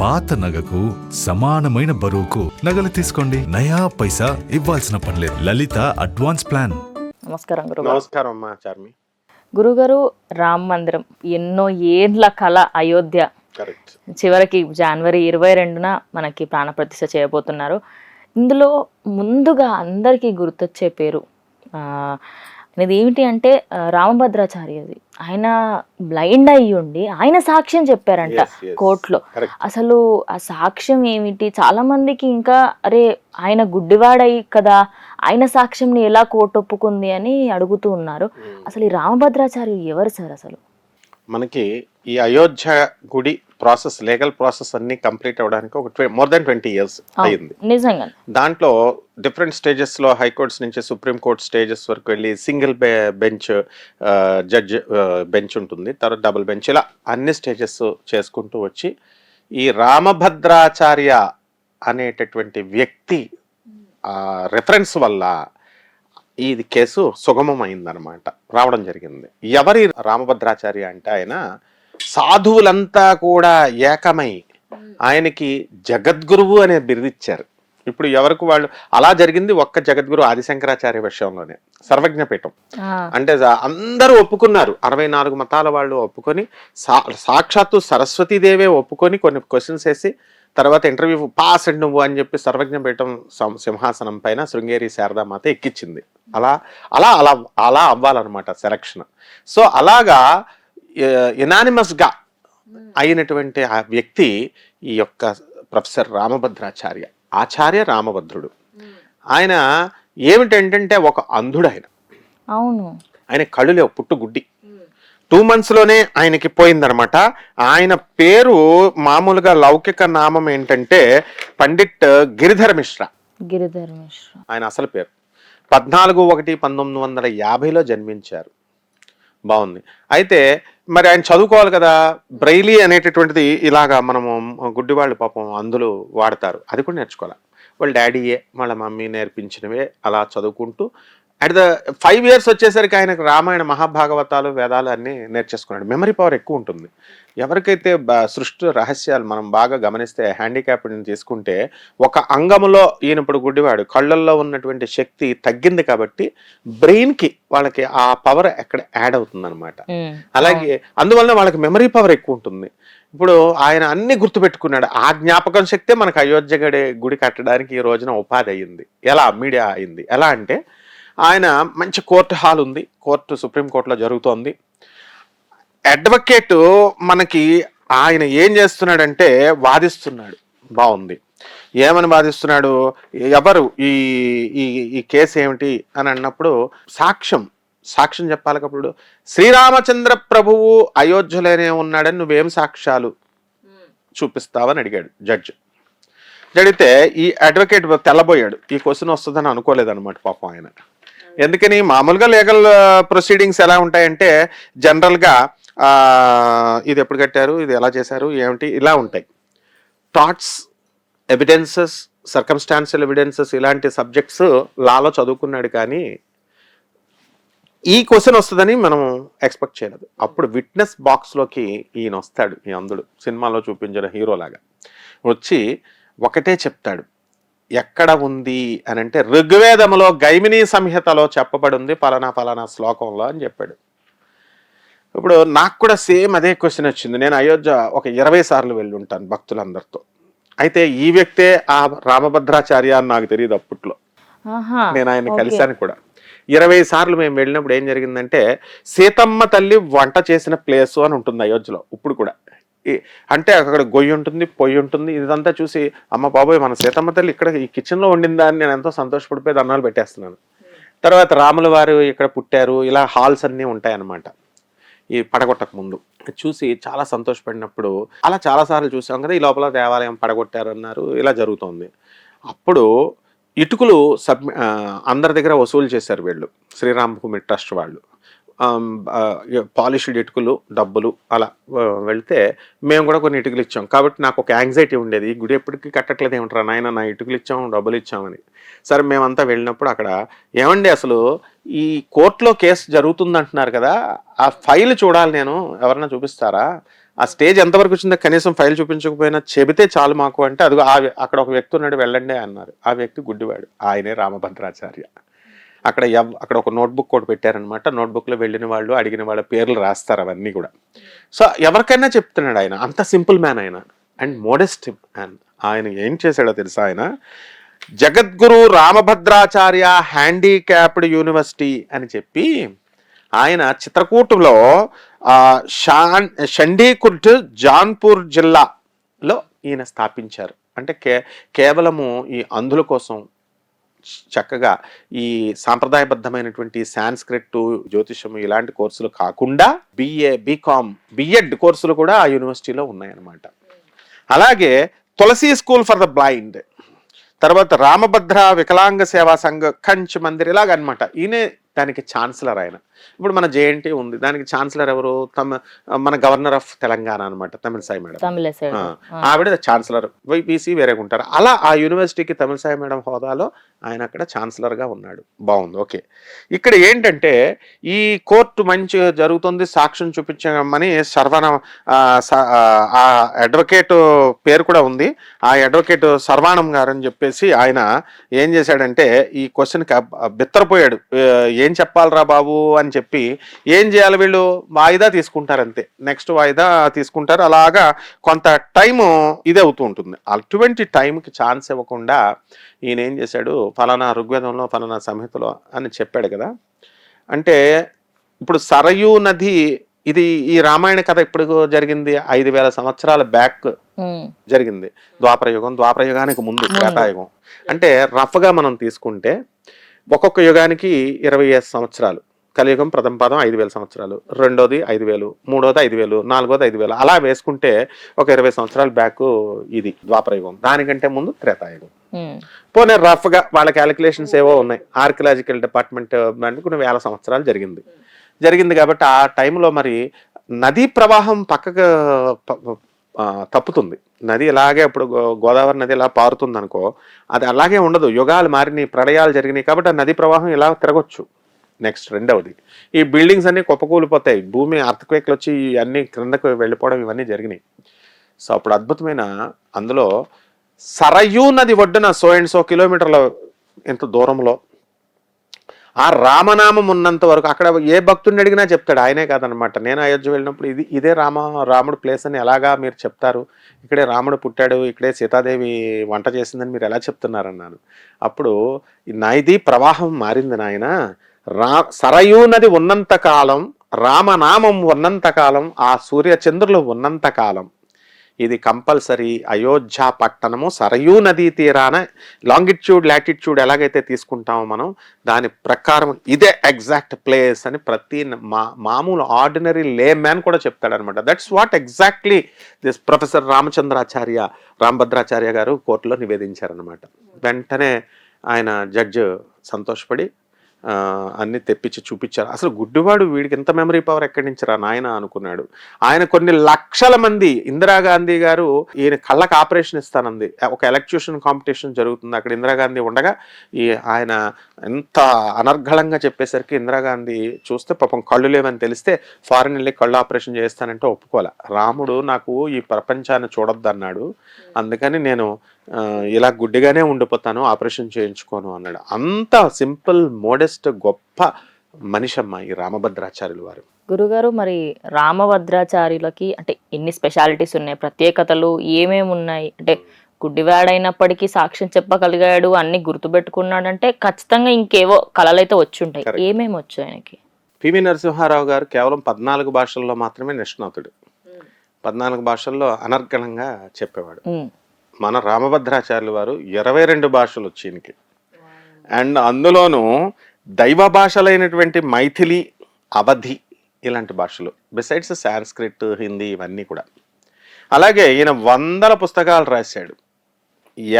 పాత నగకు సమానమైన బరువుకు నగలు తీసుకోండి. నయా పైసా ఇవ్వాల్సిన పనిలేదు. లలిత అడ్వాన్స్ ప్లాన్. నమస్కారం గురుగారు. నమస్కారం అమ్మా చార్మి. గురుగారు, రామ మందిరం ఎన్నో ఏండ్ల కళ అయోధ్య కరెక్ట్. చివరికి జనవరి 22న మనకి ప్రాణప్రతిష్ఠ చేయబోతున్నారు. ఇందులో ముందుగా అందరికీ గుర్తొచ్చే పేరు అనేది ఏమిటి అంటే రామభద్రాచార్యది. ఆయన బ్లైండ్ అయ్యి ఉండి ఆయన సాక్ష్యం చెప్పారంట కోర్టులో. అసలు ఆ సాక్ష్యం ఏమిటి? చాలా మందికి ఇంకా అరే ఆయన గుడ్డివాడయి కదా, ఆయన సాక్ష్యంని ఎలా కోర్టు ఒప్పుకుంది అని అడుగుతూ ఉన్నారు. అసలు ఈ రామభద్రాచార్యులు ఎవరు సార్? అసలు మనకి ఈ అయోధ్య గుడి ప్రాసెస్, లీగల్ ప్రాసెస్ అన్ని కంప్లీట్ అవ్వడానికి ఒక మోర్ దాన్ 20 years అయింది. నిజంగా దాంట్లో డిఫరెంట్ స్టేజెస్ లో హైకోర్ట్స్ నుంచి సుప్రీం కోర్ట్ స్టేజెస్ వరకు వెళ్ళి సింగిల్ బెంచ్ జడ్జ్ బెంచ్ ఉంటుంది, తర్వాత డబుల్ బెంచ్, ఇలా అన్ని స్టేజెస్ చేసుకుంటూ వచ్చి ఈ రామభద్రాచార్య అనేటటువంటి వ్యక్తి రెఫరెన్స్ వల్ల ఈ కేసు సుగమం అయిందనమాట, రావడం జరిగింది. ఎవరి రామభద్రాచార్య అంటే ఆయన సాధువులంతా కూడా ఏకమై ఆయనకి జగద్గురువు అనే బిరుదిచ్చారు. ఇప్పుడు ఎవరికి వాళ్ళు అలా జరిగింది ఒక్క జగద్గురు ఆదిశంకరాచార్య విషయంలోనే. సర్వజ్ఞపీఠం అంటే అందరూ ఒప్పుకున్నారు, 64 మతాల వాళ్ళు ఒప్పుకొని, సాక్షాత్తు సరస్వతీదేవే ఒప్పుకొని కొన్ని క్వశ్చన్స్ వేసి తర్వాత ఇంటర్వ్యూ పాస్ నువ్వు అని చెప్పి సర్వజ్ఞపీఠం సింహాసనం పైన శృంగేరి శారదామాత ఎక్కించింది. అలా అలా అలా అలా అవ్వాలన్నమాట సెలక్షన్. సో అలాగా యునానిమస్గా అయినటువంటి ఆ వ్యక్తి ఈ యొక్క ప్రొఫెసర్ రామభద్రాచార్య, ఆచార్య రామభద్రుడు. ఆయన ఏమిటంటే ఒక అంధుడు. ఆయన కళ్ళు లేవు, పుట్టుగుడ్డి. 2 months లోనే ఆయనకి పోయిందనమాట. ఆయన పేరు మామూలుగా లౌకిక నామం ఏంటంటే పండిట్ గిరిధర్ మిశ్రా. ఆయన అసలు పేరు 14/1/1950లో జన్మించారు. బాగుంది. అయితే మరి ఆయన చదువుకోవాలి కదా, బ్రైలీ అనేటటువంటిది ఇలాగా మనము గుడ్డివాళ్ళు పాపం అందులో వాడతారు, అది కూడా నేర్చుకోవాలి. వాళ్ళ డాడీయే వాళ్ళ మమ్మీ నేర్పించినవే అలా చదువుకుంటూ అట్ ద 5 years వచ్చేసరికి ఆయనకు రామాయణ మహాభాగవతాలు వేదాలు అన్నీ నేర్చేసుకున్నాడు. మెమరీ పవర్ ఎక్కువ ఉంటుంది. ఎవరికైతే సృష్టి రహస్యాలు మనం బాగా గమనిస్తే హ్యాండిక్యాప్ని తీసుకుంటే ఒక అంగములో ఈయన ఇప్పుడు గుడ్డివాడు, కళ్ళల్లో ఉన్నటువంటి శక్తి తగ్గింది కాబట్టి బ్రెయిన్కి వాళ్ళకి ఆ పవర్ ఎక్కడ యాడ్ అవుతుంది అనమాట. అలాగే అందువల్ల వాళ్ళకి మెమరీ పవర్ ఎక్కువ ఉంటుంది. ఇప్పుడు ఆయన అన్ని గుర్తుపెట్టుకున్నాడు. ఆ జ్ఞాపకం శక్తే మనకు అయోధ్య గుడి కట్టడానికి ఈ రోజున ఉపాధి అయ్యింది. ఎలా మీడియా అయింది ఎలా అంటే, ఆయన మంచి కోర్టు హాల్ ఉంది, కోర్టు సుప్రీంకోర్టులో జరుగుతోంది. అడ్వకేట్ మనకి ఆయన ఏం చేస్తున్నాడంటే వాదిస్తున్నాడు. బాగుంది. ఏమని వాదిస్తున్నాడు, ఎవరు ఈ ఈ కేసు ఏమిటి అని అన్నప్పుడు సాక్ష్యం చెప్పాలి. అప్పుడు శ్రీరామచంద్ర ప్రభువు అయోధ్యలోనే ఉన్నాడని నువ్వేం సాక్ష్యాలు చూపిస్తావని అడిగాడు జడ్జ్. అడిగితే ఈ అడ్వకేట్ తెల్లబోయాడు. ఈ క్వశ్చన్ వస్తుందని అనుకోలేదన్నమాట పాపం ఆయన. ఎందుకని మామూలుగా లీగల్ ప్రొసీడింగ్స్ ఎలా ఉంటాయంటే జనరల్గా ఇది ఎప్పుడు కట్టారు, ఇది ఎలా చేశారు, ఏమిటి, ఇలా ఉంటాయి. థాట్స్, ఎవిడెన్సెస్, సర్కమ్స్టాన్షియల్ ఎవిడెన్సెస్ ఇలాంటి సబ్జెక్ట్స్ లాలో చదువుకున్నాడు. కానీ ఈ క్వశ్చన్ వస్తుందని మనం ఎక్స్పెక్ట్ చేయలేదు. అప్పుడు విట్నెస్ బాక్స్లోకి ఈయన వస్తాడు, ఈ అందుడు సినిమాలో చూపించిన హీరోలాగా వచ్చి ఒకటే చెప్తాడు. ఎక్కడ ఉంది అని అంటే ఋగ్వేదములో గైమినీ సంహితలో చెప్పబడి ఉంది ఫలానా ఫలానా శ్లోకంలో అని చెప్పాడు. ఇప్పుడు నాకు కూడా సేమ్ అదే క్వశ్చన్ వచ్చింది. నేను అయోధ్య ఒక 20 సార్లు వెళ్ళి ఉంటాను భక్తులందరితో. అయితే ఈ వ్యక్తే ఆ రామభద్రాచార్య అని నాకు తెలియదు అప్పట్లో. నేను ఆయన కలిశాను కూడా. 20 సార్లు మేము వెళ్ళినప్పుడు ఏం జరిగిందంటే, సీతమ్మ తల్లి వంట చేసిన ప్లేసు అని ఉంటుంది అయోధ్యలో ఇప్పుడు కూడా. అంటే అక్కడ గొయ్యి ఉంటుంది, పొయ్యి ఉంటుంది. ఇదంతా చూసి అమ్మ బాబోయ్ మన సీతమ్మ తల్లి ఇక్కడ ఈ కిచెన్లో వండిందా అని నేను ఎంతో సంతోషపడిపోయి దండాలు పెట్టేస్తున్నాను. తర్వాత రాముల వారు ఇక్కడ పుట్టారు, ఇలా హాల్స్ అన్నీ ఉంటాయన్నమాట ఈ పడగొట్టక ముందు. చూసి చాలా సంతోషపడినప్పుడు అలా చాలాసార్లు చూసాం కదా. ఈ లోపల దేవాలయం పడగొట్టారు అన్నారు, ఇలా జరుగుతోంది. అప్పుడు ఇటుకలు అందరి దగ్గర వసూలు చేశారు వీళ్ళు, శ్రీరామభూమి ట్రస్ట్ వాళ్ళు. పాలిష్డ్ ఇటుకలు డబ్బులు అలా వెళ్తే మేము కూడా కొన్ని ఇటుకలు ఇచ్చాం. కాబట్టి నాకు ఒక యాంగ్జైటీ ఉండేది, ఈ గుడి ఎప్పటికీ కట్టట్లేదు ఏమిట్రా నాయన, నా ఇటుకలు ఇచ్చాము డబ్బులు ఇచ్చామని. సరే మేమంతా వెళ్ళినప్పుడు అక్కడ ఏమండి అసలు ఈ కోర్టులో కేసు జరుగుతుంది అంటున్నారు కదా, ఆ ఫైల్ చూడాలి నేను, ఎవరన్నా చూపిస్తారా ఆ స్టేజ్ ఎంతవరకు వచ్చిందో కనీసం ఫైల్ చూపించకపోయినా చెబితే చాలు మాకు అంటే అది అక్కడ ఒక వ్యక్తి ఉన్నాడు వెళ్ళండి అన్నారు. ఆ వ్యక్తి గుడ్డివాడు, ఆయనే రామభద్రాచార్య. అక్కడ ఒక నోట్బుక్ కూడా పెట్టారనమాట. నోట్బుక్లో వెళ్ళిన వాళ్ళు అడిగిన వాళ్ళ పేర్లు రాస్తారు అవన్నీ కూడా. సో ఎవరికైనా చెప్తున్నాడు ఆయన, అంత సింపుల్ మ్యాన్ ఆయన అండ్ మోడెస్ట్ మ్యాన్. ఆయన ఏం చేశాడో తెలుసా, ఆయన జగద్గురు రామభద్రాచార్య హ్యాండిక్యాప్డ్ యూనివర్సిటీ అని చెప్పి ఆయన చిత్రకూటంలో చండీకుర్డ్ జాన్పూర్ జిల్లాలో ఈయన స్థాపించారు. అంటే కేవలము ఈ అంధుల కోసం చక్కగా ఈ సాంప్రదాయబద్ధమైనటువంటి సాంస్క్రిట్, జ్యోతిషము ఇలాంటి కోర్సులు కాకుండా బిఏ, బీకామ్, బిఎడ్ కోర్సులు కూడా ఆ యూనివర్సిటీలో ఉన్నాయన్నమాట. అలాగే తులసి స్కూల్ ఫర్ ద బ్లైండ్, తర్వాత రామభద్ర వికలాంగ సేవా సంఘ కంచ్ మందిర్, ఇలాగనమాట. ఈయనే దానికి ఛాన్సలర్ ఆయన. ఇప్పుడు మన జేఎన్టీ ఉంది, దానికి ఛాన్సలర్ ఎవరు? మన గవర్నర్ ఆఫ్ తెలంగాణ అనమాట, తమిళసాయి మేడం. ఆవిడ ఛాన్సలర్, వైపీసీ వేరేగా ఉంటారు. అలా ఆ యూనివర్సిటీకి తమిళసాయి మేడం హోదాలో ఆయన అక్కడ ఛాన్సలర్గా ఉన్నాడు. బాగుంది, ఓకే. ఇక్కడ ఏంటంటే ఈ కోర్టు మంచిగా జరుగుతుంది, సాక్ష్యం చూపించమని ఆ అడ్వకేట్ పేరు కూడా ఉంది. ఆ అడ్వకేట్ సర్వాణం గారు అని చెప్పేసి ఆయన ఏం చేశాడంటే ఈ క్వశ్చన్కి బిత్తరపోయాడు. ఏం చెప్పాలరా బాబు అని చెప్పి ఏం చేయాలి, వీళ్ళు వాయిదా తీసుకుంటారు అంతే, నెక్స్ట్ వాయిదా తీసుకుంటారు. అలాగా కొంత టైము ఇదే అవుతూ ఉంటుంది. అటువంటి టైంకి ఛాన్స్ ఇవ్వకుండా ఈయన ఏం చేశాడు, ఫలానా ఋగ్వేదంలో ఫలానా సంహితలో అని చెప్పాడు కదా. అంటే ఇప్పుడు సరయూ నది, ఇది ఈ రామాయణ కథ ఇప్పుడు జరిగింది 5000 సంవత్సరాల బ్యాక్ జరిగింది. ద్వాపరయుగానికి ముందు త్రేతాయుగం. అంటే రఫ్గా మనం తీసుకుంటే ఒక్కొక్క యుగానికి 25 సంవత్సరాలు. కలియుగం ప్రథమ పాదం 5000 సంవత్సరాలు, రెండోది 5000, మూడోది 5000, నాలుగోది 5000, అలా వేసుకుంటే ఒక 20 సంవత్సరాల బ్యాక్ ఇది ద్వాపరయుగం. దానికంటే ముందు త్రేతాయుగం. పోనీ రఫ్ గా వాళ్ళ క్యాలిక్యులేషన్స్ ఏవో ఉన్నాయి. ఆర్కియలాజికల్ డిపార్ట్మెంట్ కొన్ని 1000 సంవత్సరాలు జరిగింది కాబట్టి ఆ టైంలో మరి నదీ ప్రవాహం పక్కకు తప్పుతుంది. నది ఇలాగే ఇప్పుడు గోదావరి నది ఇలా పారుతుంది అనుకో, అది అలాగే ఉండదు. యుగాలు మారినాయి, ప్రళయాలు జరిగినాయి కాబట్టి ఆ నదీ ప్రవాహం ఇలా తిరగొచ్చు. నెక్స్ట్ రెండవది, ఈ బిల్డింగ్స్ అన్ని కుప్పకూలిపోతాయి, భూమి అర్త్క్వేక్లు వచ్చి అన్ని క్రిందకు వెళ్ళిపోవడం ఇవన్నీ జరిగినాయి. సో అప్పుడు అద్భుతమైన అందులో సరయూ నది ఒడ్డున సో కిలోమీటర్ల ఎంత దూరంలో ఆ రామనామం ఉన్నంత వరకు అక్కడ ఏ భక్తుడిని అడిగినా చెప్తాడు, ఆయనే కాదనమాట. నేను అయోధ్య వెళ్ళినప్పుడు ఇదే రాముడు ప్లేస్ అని ఎలాగా మీరు చెప్తారు, ఇక్కడే రాముడు పుట్టాడు, ఇక్కడే సీతాదేవి వంట చేసిందని మీరు ఎలా చెప్తున్నారన్నాను. అప్పుడు నది ప్రవాహం మారింది నాయన. సరయూ నది ఉన్నంత కాలం, రామనామం ఉన్నంత కాలం, ఆ సూర్యచంద్రులు ఉన్నంత కాలం ఇది కంపల్సరీ. అయోధ్య పట్టణము సరయూ నదీ తీరాన లాంగిట్యూడ్ లాటిట్యూడ్ ఎలాగైతే తీసుకుంటామో మనం, దాని ప్రకారం ఇదే ఎగ్జాక్ట్ ప్లేస్ అని ప్రతి మామూలు ఆర్డినరీ లే మ్యాన్ కూడా చెప్తాడనమాట. That's what exactly this professor Rambhadracharya గారు కోర్టులో నివేదించారనమాట. వెంటనే ఆయన జడ్జి సంతోషపడి అన్ని తెప్పించి చూపించారు. అసలు గుడ్డివాడు, వీడికి ఎంత మెమరీ పవర్ ఎక్కడి నుంచి రా నాయన అనుకున్నాడు. ఆయన కొన్ని లక్షల మంది, ఇందిరాగాంధీ గారు ఈయన కళ్ళకు ఆపరేషన్ ఇస్తానంది. ఒక ఎలక్ట్యూషన్ కాంపిటీషన్ జరుగుతుంది అక్కడ, ఇందిరాగాంధీ ఉండగా ఆయన ఎంత అనర్గళంగా చెప్పేసరికి ఇందిరాగాంధీ చూస్తే పాపం కళ్ళు లేవని తెలిస్తే ఫారెన్ వెళ్ళి కళ్ళు ఆపరేషన్ చేస్తానంటే ఒప్పుకోలే. రాముడు నాకు ఈ ప్రపంచాన్ని చూడొద్దు అన్నాడు, అందుకని నేను ఇలా గుడ్డిగానే ఉండిపోతాను, ఆపరేషన్ చేయించుకోను అన్నాడు. అంత సింపుల్, మోడెస్ట్, గొప్ప మనిషి అమ్మ ఈ రామభద్రాచార్యులు వారు. గురుగారు, మరి రామభద్రాచార్యులకి అంటే ఎన్ని స్పెషాలిటీస్ ఉన్నాయి, ప్రత్యేకతలు ఏమేమి ఉన్నాయి? అంటే గుడ్డివాడైనప్పటికీ సాక్ష్యం చెప్పగలిగాడు, అన్ని గుర్తుపెట్టుకున్నాడు అంటే ఖచ్చితంగా ఇంకేవో కళలు అయితే వచ్చి ఉంటాయి. ఏమేమి వచ్చు ఆయనకి? పివి నరసింహారావు గారు కేవలం 14 భాషల్లో మాత్రమే నిష్ణాతుడు. 14 భాషల్లో అనర్గళంగా చెప్పేవాడు. మన రామభద్రాచార్యులు వారు 22 భాషలు వచ్చి ఈయనకి. అండ్ అందులోనూ దైవ భాషలైనటువంటి మైథిలి, అవధి ఇలాంటి భాషలు, బిసైడ్స్ సాంస్క్రిట్, హిందీ ఇవన్నీ కూడా. అలాగే ఈయన 100 పుస్తకాలు రాశాడు,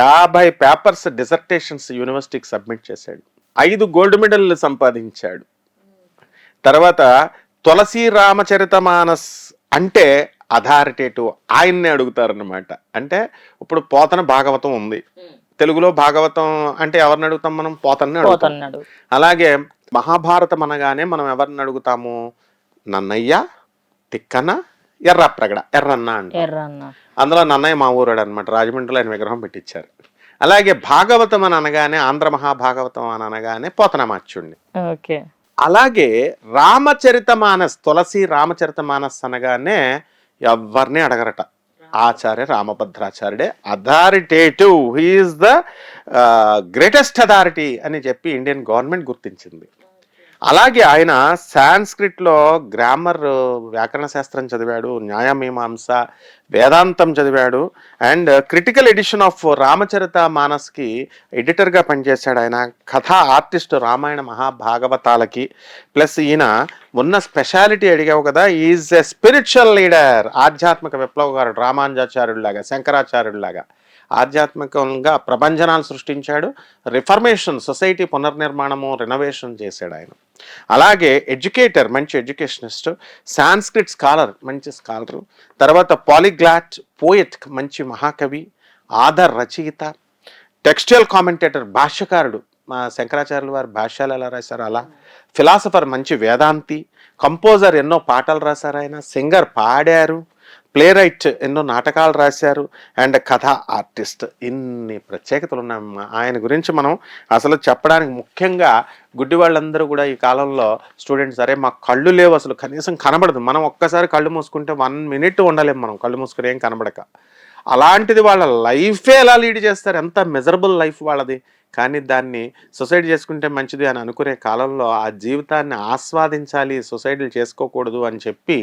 50 పేపర్స్ డిసర్టేషన్స్ యూనివర్సిటీకి సబ్మిట్ చేశాడు, 5 గోల్డ్ మెడల్లు సంపాదించాడు. తర్వాత తులసి రామచరితమానస్ అంటే అథారిటేటివ్ ఆయన్నే అడుగుతారనమాట. అంటే ఇప్పుడు పోతన భాగవతం ఉంది, తెలుగులో భాగవతం అంటే ఎవరిని అడుగుతాం మనం? పోతన్ని అడుగుతాం. అలాగే మహాభారతం అనగానే మనం ఎవరిని అడుగుతాము? నన్నయ్య, తిక్కన ఎర్రప్రగడ, ఎర్రన్న అంటాం. ఎర్రన్న. అందులో నన్నయ్య మా ఊరాడు అనమాట. రాజమండ్రిలో ఆయన విగ్రహం పెట్టించారు. అలాగే భాగవతం అని అనగానే, ఆంధ్ర మహాభాగవతం అని అనగానే పోతనమాచ్యుణ్ణి. ఓకే. అలాగే రామచరితమానస్, తులసి రామచరితమానస్ అనగానే ఎవరిని అడగరట, ఆచార్య రామభద్రాచార్యుడే authoritative, he is the greatest authority అని చెప్పి ఇండియన్ గవర్నమెంట్ గుర్తించింది. అలాగే ఆయన సాంస్క్రిట్లో గ్రామర్, వ్యాకరణ శాస్త్రం చదివాడు, న్యాయమీమాంస, వేదాంతం చదివాడు, అండ్ క్రిటికల్ ఎడిషన్ ఆఫ్ రామచరిత మానస్కి ఎడిటర్గా పనిచేశాడు. ఆయన కథా ఆర్టిస్ట్ రామాయణ మహాభాగవతాలకి. ప్లస్ ఈయన ఉన్న స్పెషాలిటీ అడిగావు కదా, ఈజ్ ఎ స్పిరిచువల్ లీడర్, ఆధ్యాత్మిక విప్లవకారుడు, రామానుజాచార్యుడిలాగా, శంకరాచార్యుడిలాగా ఆధ్యాత్మికంగా ప్రభంజనాలు సృష్టించాడు. రిఫర్మేషన్, సొసైటీ పునర్నిర్మాణము, రెనోవేషన్ చేశాడు ఆయన. అలాగే ఎడ్యుకేటర్, మంచి ఎడ్యుకేషనిస్ట్, సాంస్క్రిట్ స్కాలర్, మంచి స్కాలరు, తర్వాత పాలిగ్లాట్, పోయెట్, మంచి మహాకవి, ఆధర్ రచయిత, టెక్స్టైల్ కామెంటేటర్, భాష్యకారుడు, మా శంకరాచార్యుల వారి భాష్యాలు ఎలా రాశారు అలా, ఫిలాసఫర్, మంచి వేదాంతి, కంపోజర్, ఎన్నో పాటలు రాశారు ఆయన, సింగర్, పాడారు, ప్లే రైట్, ఎన్నో నాటకాలు రాశారు, అండ్ కథా ఆర్టిస్ట్. ఇన్ని ప్రత్యేకతలు ఉన్నాయి ఆయన గురించి. మనం అసలు చెప్పడానికి ముఖ్యంగా గుడ్డి వాళ్ళందరూ కూడా ఈ కాలంలో స్టూడెంట్స్, అరే మాకు కళ్ళు లేవు, అసలు కనీసం కనబడదు, మనం ఒక్కసారి కళ్ళు మూసుకుంటే 1 minute ఉండలేము మనం కళ్ళు మూసుకుని ఏం కనబడక. అలాంటిది వాళ్ళ లైఫే ఎలా లీడ్ చేస్తారు, ఎంత మెజరబుల్ లైఫ్ వాళ్ళది. కానీ దాన్ని సొసైడ్ చేసుకుంటే మంచిది అని అనుకునే కాలంలో ఆ జీవితాన్ని ఆస్వాదించాలి, సొసైడీలు చేసుకోకూడదు అని చెప్పి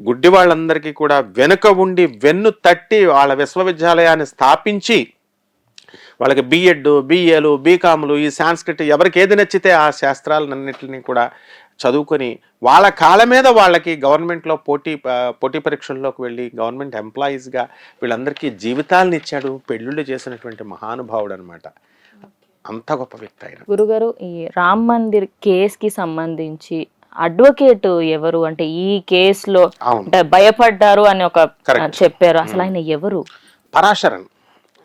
గుడ్డి వాళ్ళందరికీ కూడా వెనుక ఉండి వెన్ను తట్టి వాళ్ళ విశ్వవిద్యాలయాన్ని స్థాపించి వాళ్ళకి బిఎడ్, బిఏలు, బీకాములు, ఈ సాంస్క్రిట్ ఎవరికి ఏది నచ్చితే ఆ శాస్త్రాలన్నింటినీ కూడా చదువుకొని వాళ్ళ కాళ్ళ మీద వాళ్ళకి గవర్నమెంట్లో పోటీ పరీక్షల్లోకి వెళ్ళి గవర్నమెంట్ ఎంప్లాయీస్గా వీళ్ళందరికీ జీవితాలను ఇచ్చాడు, పెళ్ళిళ్ళు చేసినటువంటి మహానుభావుడు అనమాట. అంత గొప్ప వ్యక్తి ఆయన. గురుగారు, ఈ రామ్ మందిర్ కేసుకి సంబంధించి అడ్వకేట్ ఎవరు, అంటే ఈ కేసులో అంటే భయపడ్డారు అని ఒక చెప్పారు, అసలు ఆయన ఎవరు? పరాశరన్,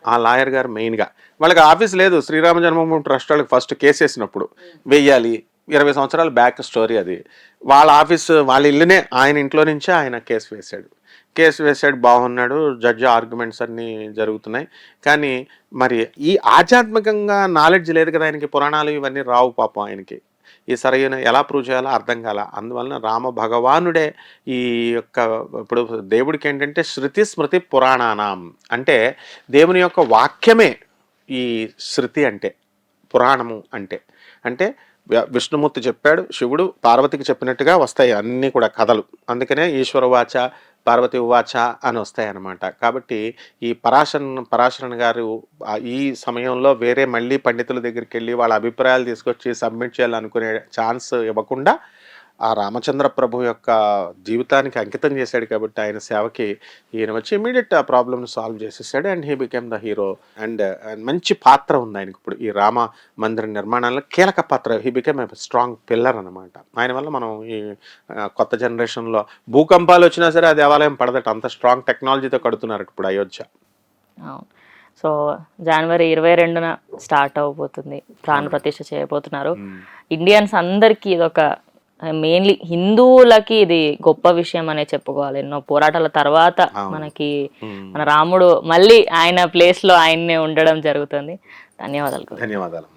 ఆ లాయర్ గారు. మెయిన్గా వాళ్ళకి ఆఫీస్ లేదు, శ్రీరామ జన్మభూమి ట్రస్ట్ వాళ్ళకి ఫస్ట్ కేసు వేసినప్పుడు వెయ్యాలి, 20 సంవత్సరాల బ్యాక్ స్టోరీ అది. వాళ్ళ ఆఫీస్, వాళ్ళ ఇల్లునే, ఆయన ఇంట్లో నుంచే ఆయన కేసు వేశాడు, బాగున్నాడు, జడ్జి ఆర్గ్యుమెంట్స్ అన్నీ జరుగుతున్నాయి. కానీ మరి ఈ ఆధ్యాత్మికంగా నాలెడ్జ్ లేదు కదా ఆయనకి, పురాణాలు ఇవన్నీ రావు పాపం ఆయనకి. ఈ సరైన ఎలా ప్రూవ్ చేయాలో అర్థం కాల. అందువలన రామ భగవానుడే ఈ యొక్క, ఇప్పుడు దేవుడికి ఏంటంటే శృతి స్మృతి పురాణానాం అంటే దేవుని యొక్క వాక్యమే ఈ శృతి అంటే, పురాణము అంటే. అంటే విష్ణుమూర్తి చెప్పాడు, శివుడు పార్వతికి చెప్పినట్టుగా వస్తాయి అన్నీ కూడా కథలు. అందుకనే ఈశ్వరవాచ, పార్వతి ఉవాచ అని వస్తాయి అన్నమాట. కాబట్టి ఈ పరాశరన్ గారు ఈ సమయంలో వేరే మళ్ళీ పండితుల దగ్గరికి వెళ్ళి వాళ్ళ అభిప్రాయాలు తీసుకొచ్చి సబ్మిట్ చేయాలనుకునే ఛాన్స్ ఇవ్వకుండా ఆ రామచంద్ర ప్రభు యొక్క జీవితానికి అంకితం చేశాడు. కాబట్టి ఆయన సేవకి ఈయన వచ్చి ఇమీడియట్ ఆ ప్రాబ్లమ్ని సాల్వ్ చేసేసాడు, and he became the hero. And మంచి పాత్ర ఉంది ఆయనకి ఇప్పుడు ఈ రామ మందిర నిర్మాణంలో, కీలక పాత్ర. He became a strong pillar అనమాట. ఆయన వల్ల మనం ఈ కొత్త జనరేషన్లో భూకంపాలు వచ్చినా సరే ఆ దేవాలయం పడదట, అంత స్ట్రాంగ్ టెక్నాలజీతో కడుతున్నారు ఇప్పుడు అయోధ్య. సో జనవరి 22న స్టార్ట్ అవబోతుంది, ప్రాణ ప్రతిష్ఠ చేయబోతున్నారు. ఇండియన్స్ అందరికీ ఇదొక, మెయిన్లీ హిందువులకి ఇది గొప్ప విషయం అనే చెప్పుకోవాలి. ఎన్నో పోరాటాల తర్వాత మనకి మన రాముడు మళ్ళీ ఆయన ప్లేస్ లో ఆయన్నే ఉండడం జరుగుతుంది. ధన్యవాదాలు.